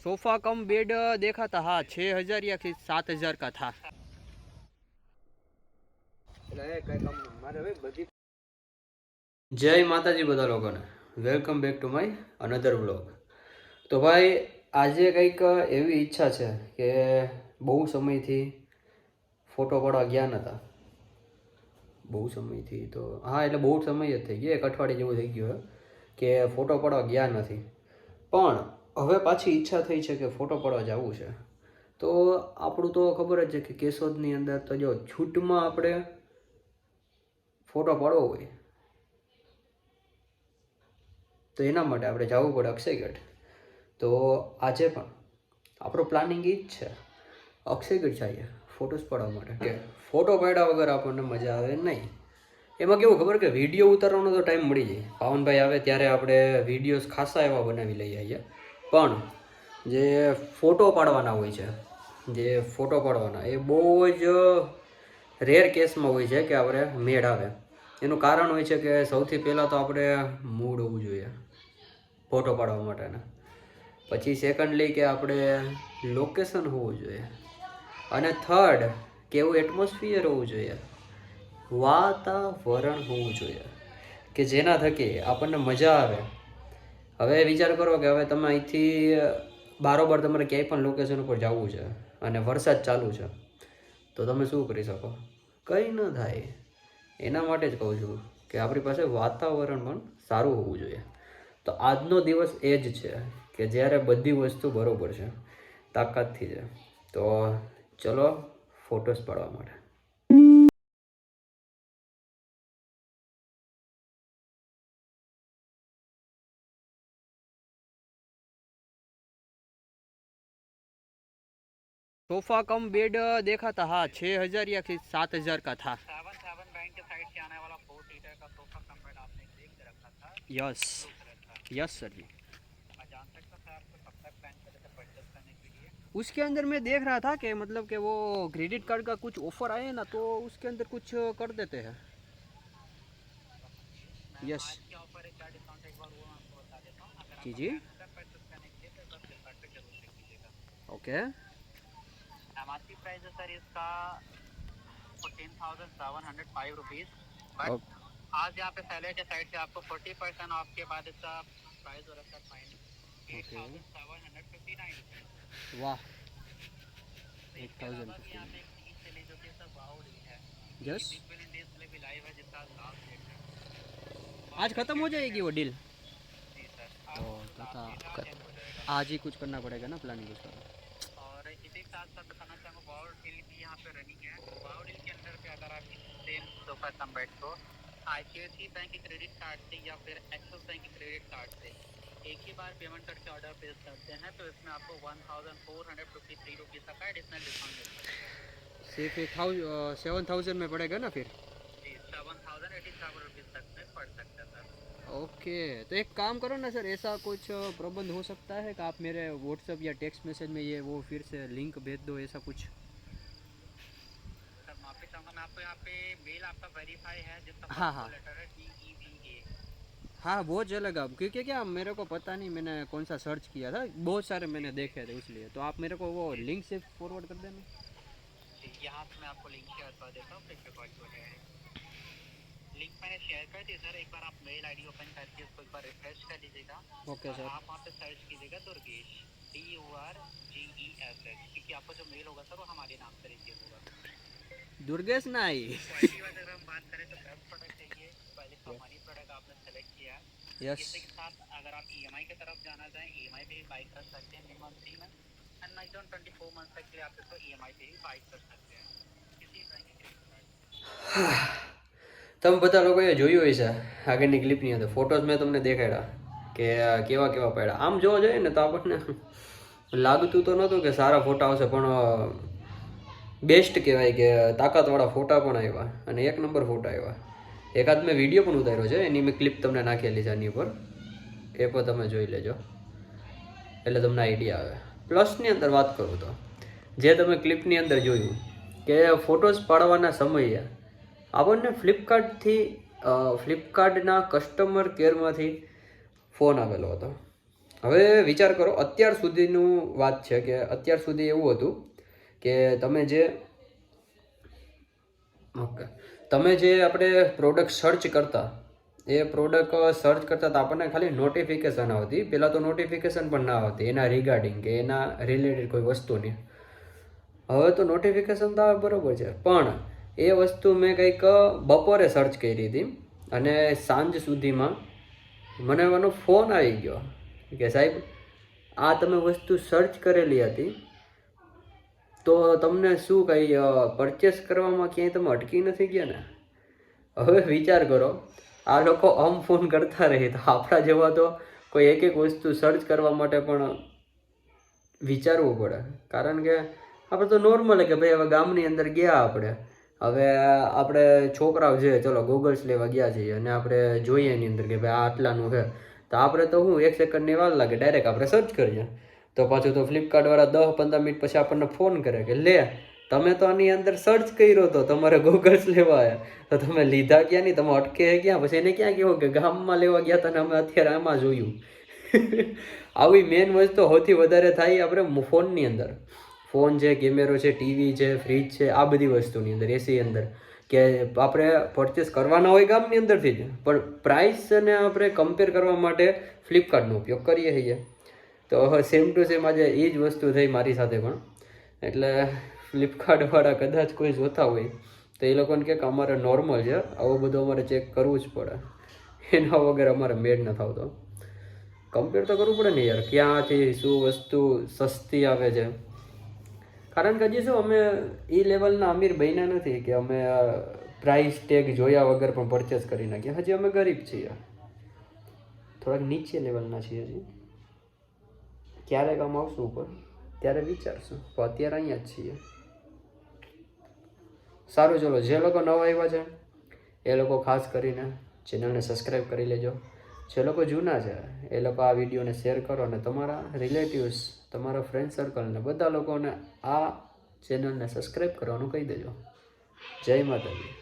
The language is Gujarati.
सोफा कम बेड देखा था, हाँ 6,000 या 7,000 का था। जय माताजी બધા લોકોને, welcome back to my another vlog. તો ભાઈ આજે કંઈક એવી ઈચ્છા છે કે બહુ સમયથી ફોટો પાડવા ગયા નહોતા। બહુ સમયથી તો હા, એટલે બહુ સમય જ થઈ ગયો, એક અઠવાડિયે જેવું થઈ ગયું કે ફોટો પાડવા ગયા નથી, પણ હવે પાછી ઈચ્છા થઈ છે કે ફોટો પાડવા જવું છે। તો આપણું તો ખબર જ છે કે કેશોદની અંદર તો જો છૂટમાં આપણે ફોટો પાડવો હોય તો એના માટે આપણે જવું પડે અક્ષયગઢ। તો આજે પણ આપણો પ્લાનિંગ એ જ છે, અક્ષયગઢ જઈએ ફોટોસ પાડવા માટે, કે ફોટો પાડ્યા વગર આપણને મજા આવે નહીં। એમાં કેવું ખબર કે વિડીયો ઉતારવાનો તો ટાઈમ મળી જાય, પાવનભાઈ આવે ત્યારે આપણે વિડીયોઝ ખાસા એવા બનાવી લઈએ આવીએ, પણ જે ફોટો પાડવાના હોય છે, જે ફોટો પાડવાના એ બહુ જ રેર કેસમાં હોય છે કે આપણે મેળ આવે। એનું કારણ હોય છે કે સૌથી પહેલાં તો આપણે મૂડ હોવું જોઈએ ફોટો પાડવા માટેના, પછી સેકન્ડલી કે આપણે લોકેશન હોવું જોઈએ, અને થર્ડ કે એવું એટમોસ્ફિયર હોવું જોઈએ, વાતાવરણ હોવું જોઈએ કે જેના થકી આપણને મજા આવે। હવે વિચાર કરો કે હવે તમે અહીંથી બારોબાર તમારે ક્યાંય પણ લોકેશન ઉપર જવું છે અને વરસાદ ચાલુ છે, તો તમે શું કરી શકો? કંઈ ન થાય। એના માટે જ કહું છું કે આપણી પાસે વાતાવરણ પણ સારું હોવું જોઈએ। તો આજનો દિવસ એ જ છે કે જ્યારે બધી વસ્તુ બરોબર છે, તાકાતથી છે। તો ચલો ફોટોસ પાડવા માટે। सोफा कम बेड देखा था, हाँ 6,000 या 7,000 का था। 7 बैंक के साइड से आने वाला 4 सीटर का सोफा कम बेड आपने देख के रखा था। यस यस सर जी। मैं जान सकता था आपको कब तक प्लान कर रहे थे परचेस करने के लिए? उसके अंदर मैं देख रहा था कि मतलब कि वो क्रेडिट कार्ड का कुछ ऑफर आए ना, तो उसके अंदर कुछ कर देते हैं। यस आज क्या ऑफर है, क्या डिस्काउंट है, एक बार वो मैं आपको बता देता हूँ। अगर जी जी परचेस करने के लिए तो एक बार फ्लिपकार्ट पे जरूर चेक कीजिएगा। ओके। एमआरपी प्राइस है सर इसका 14,705 रुपीज, बट आज यहाँ पे सेलर के साइड से आपको 40% ऑफ के बाद इसका प्राइस हो रहा है फाइन 8,759 रुपीज। वाह, 8,000 यहाँ पे एक चीज चली जो कि सर वाओ डील है। यस, डेज के लिए भी लाइव है जिसका लास्ट डेट है, आज खत्म हो जाएगी वो डील। जी सर, आज ही कुछ करना पड़ेगा ना प्लानिंग उसका। और इसी साथ साथ बताना चाहूँगा वाओ डील भी यहाँ पे रनिंग है। वाओ डील के अंदर पे अगर आप सेम सोफा कम बेड को आईसीआईसी बैंक के क्रेडिट कार्ड से या फिर एक्सिस बैंक के क्रेडिट कार्ड से एक ही बार पेमेंट करके ऑर्डर प्लेस करते हैं तो इसमें आपको 1,453 रुपीज़ का एडिशनल डिस्काउंट मिलता है। सिर्फ 7,000 में पड़ेगा ना फिर? जी 7,087 रुपीज़ तक में पड़ सकता है सर। ओके, तो एक काम करो ना सर, ऐसा कुछ प्रबंध हो सकता है कि आप मेरे व्हाट्सएप या टेक्स्ट मैसेज में ये वो फिर से लिंक भेज दो, ऐसा कुछ? सर माफी चाहूँगा, मैं आपको यहाँ पे मेल आपका वेरीफाई है जिसका हाँ हाँ लेटर है DEVA। हाँ वो चलेगा, क्योंकि क्या मेरे को पता नहीं, मैंने कौन सा सर्च किया था, बहुत सारे मैंने देखे थे इसलिए। तो आप मेरे को वो लिंक से फॉरवर्ड कर देना। यहाँ से मैं आपको लिंक शेयर कर देता हूँ, लिंक मैंने शेयर कर दी सर। एक बार आप मेल आईडी ओपन करके उसको एक बार रिफ्रेश कर लीजिएगा। Okay sir. आप वहाँ पे सर्च कीजिएगा दुर्गेश, DURGESH, क्योंकि आपको जो मेल होगा सर वो हमारे नाम से रिसीव होगा। दुर्गेश नहीं। क्वालिटी अगर हम बात करें तो बेस्ट प्रोडक्ट चाहिए, पहले कंपनी प्रोडक्ट आपने सेलेक्ट किया है। यस। इसके साथ अगर आप EMI की तरफ जाना चाहें EMI पे भी बाई कर सकते हैं minimum 3 month and maximum 24 month तक के लिए आप इसको EMI पे भी बाई कर सकते हैं किसी बैंक के क्रेडिट। તમે બધા લોકોએ જોયું હોય છે આગળની ક્લિપની અંદર, ફોટોઝ મેં તમને દેખાડ્યા કે કેવા કેવા પડ્યા। આમ જોવા જઈએ ને તો આપણને લાગતું તો નહોતું કે સારા ફોટા આવશે, પણ બેસ્ટ કહેવાય કે તાકાતવાળા ફોટા પણ આવ્યા અને એક નંબર ફોટા આવ્યા। એકાદ મેં વિડીયો પણ ઉતાર્યો છે, એની મેં ક્લિપ તમને નાખેલી છે આની ઉપર, એ પણ તમે જોઈ લેજો એટલે તમને આઈડિયા આવે। પ્લસની અંદર વાત કરું તો જે તમે ક્લિપની અંદર જોયું કે ફોટોઝ પાડવાના સમયે આપણને ફ્લિપકાર્ટના કસ્ટમર કેરમાંથી ફોન આવેલો હતો હવે વિચાર કરો, અત્યાર સુધીનું વાત છે કે અત્યાર સુધી એવું હતું કે તમે જે આપણે પ્રોડક્ટ સર્ચ કરતા, એ પ્રોડક્ટ સર્ચ કરતા તો આપણને ખાલી નોટિફિકેશન આવતી. પહેલાં તો નોટિફિકેશન પણ ના આવતી એના રિગાર્ડિંગ કે એના રિલેટેડ કોઈ વસ્તુની. હવે તો નોટિફિકેશન તો આવે બરાબર છે, પણ એ વસ્તુ મેં કંઈક બપોરે સર્ચ કરી હતી અને સાંજ સુધીમાં મને એનો ફોન આવી ગયો કે સાહેબ આ તમે વસ્તુ સર્ચ કરેલી હતી તો તમને શું કંઈ પરચેસ કરવામાં ક્યાંય તમે અટકી નથી ગયા ને? હવે વિચાર કરો, આ લોકો ફોન કરતા રહે તો આપણા જેવા તો કોઈ એક વસ્તુ સર્ચ કરવા માટે પણ વિચારવું પડે. કારણ કે આપણે તો નોર્મલ કે ભાઈ હવે ગામની અંદર ગયા હવે આપણે છોકરાઓ છે ચલો ગોગલ્સ લેવા ગયા છીએ અને આપણે જોઈએ એની અંદર કે ભાઈ આ આટલાનું છે, તો આપણે તો હું 1 સેકન્ડની વાર લાગે ડાયરેક્ટ આપણે સર્ચ કરીએ. તો પાછું તો ફ્લિપકાર્ટવાળા 10-15 મિનિટ પછી આપણને ફોન કરે કે લે તમે તો આની અંદર સર્ચ કર્યો તો, તમારે ગોગલ્સ લેવા આવ્યા તો તમે લીધા ક્યાં નહીં, તમે અટકે ક્યાં? પછી એને ક્યાં કહેવું કે ગામમાં લેવા ગયા હતા ને અમે અત્યારે આમાં જોયું. આવી મેન વસ્તુ સૌથી વધારે થાય આપણે ફોનની અંદર. ફોન છે, કેમેરો છે, ટીવી છે, ફ્રીજ છે, આ બધી વસ્તુની અંદર, એસી અંદર, કે આપણે પરચેસ કરવાના હોય ગામની અંદરથી જ, પણ પ્રાઇસને આપણે કમ્પેર કરવા માટે ફ્લિપકાર્ટનો ઉપયોગ કરીએ છીએ. તો સેમ ટુ સેમ આજે એ જ વસ્તુ થઈ મારી સાથે પણ. એટલે ફ્લિપકાર્ટવાળા કદાચ કોઈ જોતા હોય તો એ લોકોને કહે કે અમારે નોર્મલ છે, આવું બધું અમારે ચેક કરવું જ પડે, એના વગર અમારે મેળ નથી આવતો. કમ્પેર તો કરવું પડે ને યાર, ક્યાંથી શું વસ્તુ સસ્તી આવે છે. કારણ કે હજી શું અમે એ લેવલના અમીર બન્યા નથી કે અમે પ્રાઇસ ટેગ જોયા વગર પણ પરચેસ કરી નાખીએ. હજી અમે ગરીબ છીએ, થોડાક નીચે લેવલના છીએ હજી. ક્યારેક આમ આવશું ઉપર ત્યારે વિચારશું, તો અત્યારે અહીંયા જ છીએ. સારું, ચલો જે લોકો નવા આવ્યા છે એ લોકો ખાસ કરીને ચેનલને સબસ્ક્રાઈબ કરી લેજો. જે લોકો જૂના છે એ લોકો આ વિડીયોને શેર કરો અને તમારા રિલેટિવ્સ, તમારા ફ્રેન્ડ સર્કલને બધા લોકોને આ ચેનલને સબસ્ક્રાઈબ કરવાનું કહી દેજો. જય માતાજી.